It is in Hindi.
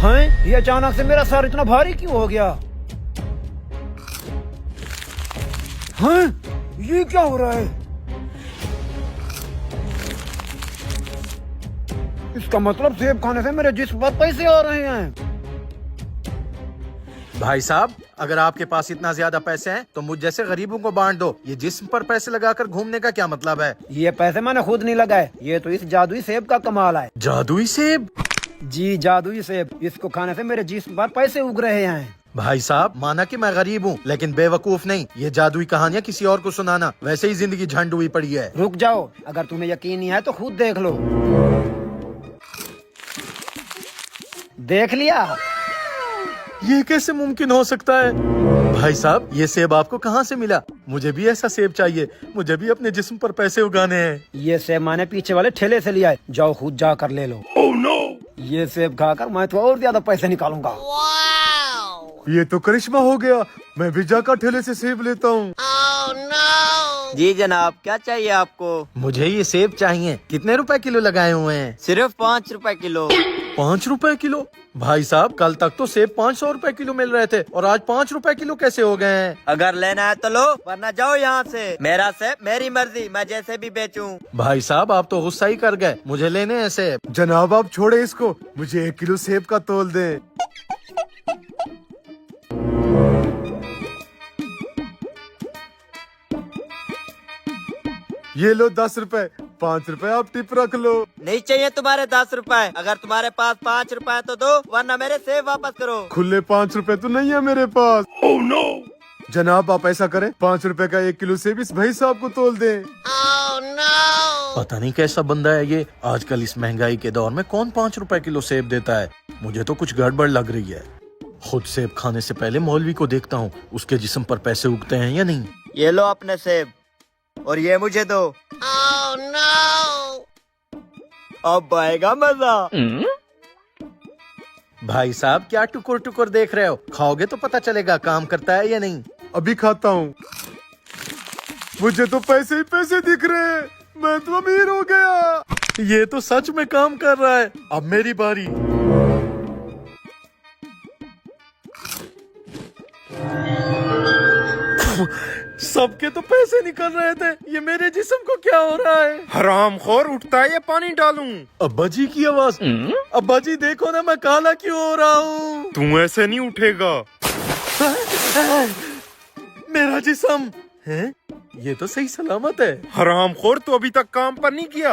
हैं? ये अचानक से मेरा सर इतना भारी क्यों हो गया? हैं? ये क्या हो रहा है? इसका मतलब सेब खाने से मेरे जिस्म पर पैसे आ रहे हैं। भाई साहब, अगर आपके पास इतना ज्यादा पैसे हैं तो मुझ जैसे गरीबों को बांट दो। ये जिस्म पर पैसे लगाकर घूमने का क्या मतलब है? ये पैसे मैंने खुद नहीं लगाए, ये तो इस जादुई सेब का कमाल है। जादुई सेब? जी जादुई सेब, इसको खाने से मेरे जिस्म पर पैसे उग रहे हैं। भाई साहब, माना कि मैं गरीब हूँ लेकिन बेवकूफ नहीं। ये जादुई कहानियाँ किसी और को सुनाना, वैसे ही जिंदगी झंड हुई पड़ी है। रुक जाओ, अगर तुम्हें यकीन नहीं है तो खुद देख लो। देख लिया? ये कैसे मुमकिन हो सकता है? भाई साहब, ये सेब आपको कहाँ से मिला? मुझे भी ऐसा सेब चाहिए, मुझे भी अपने जिस्म पर पैसे उगाने हैं। ये सेब मैंने पीछे वाले ठेले से लिया है, जाओ खुद जा कर ले लो। Oh no! ये सेब खाकर मैं तो और ज्यादा पैसे निकालूंगा। ये तो करिश्मा हो गया, मैं भी जाकर ठेले से सेब लेता हूँ। जी जनाब, क्या चाहिए आपको? मुझे ये सेब चाहिए। कितने रुपए किलो लगाए हुए हैं? सिर्फ 5 रुपए किलो। 5 रुपए किलो? भाई साहब, कल तक तो सेब 500 रुपए किलो मिल रहे थे और आज 5 रुपए किलो कैसे हो गए हैं? अगर लेना है तो लो, वरना जाओ यहाँ से। मेरा सेब मेरी मर्जी, मैं जैसे भी बेचूं। भाई साहब, आप तो गुस्सा ही कर गए। मुझे लेने हैं सेब। जनाब आप छोड़े इसको, मुझे 1 किलो सेब का तोल दें। ये लो 10 रुपए, 5 रुपए आप टिप रख लो। नहीं चाहिए तुम्हारे 10 रुपए। अगर तुम्हारे पास 5 रुपए तो दो, वरना मेरे सेब वापस करो। खुले 5 रुपए तो नहीं है मेरे पास। Oh no! जनाब आप ऐसा करें, 5 रुपए का 1 किलो सेब इस भाई साहब को तोल दें। पता नहीं कैसा बंदा है ये। आजकल इस महंगाई के दौर में कौन 5 रुपए किलो सेब देता है? मुझे तो कुछ गड़बड़ लग रही है। खुद सेब खाने से पहले मौलवी को देखता हूँ, उसके जिस्म पर पैसे उगते हैं या नहीं। ये लो अपने सेब, और ये मुझे दो। अब आएगा मजा। भाई साहब, क्या टुकुर टुकुर देख रहे हो? खाओगे तो पता चलेगा काम करता है या नहीं। अभी खाता हूँ। मुझे तो पैसे ही पैसे दिख रहे हैं, मैं तो अमीर हो गया। ये तो सच में काम कर रहा है। अब मेरी बारी। सबके तो पैसे निकल रहे थे, ये मेरे जिस्म को क्या हो रहा है? हरामखोर, उठता है या पानी डालूं? अब्बा जी की आवाज। अब्बा जी देखो ना, मैं काला क्यों हो रहा हूँ? तू ऐसे नहीं उठेगा। मेरा जिस्म है, ये तो सही सलामत है। हरामखोर, तू अभी तक काम पर नहीं किया।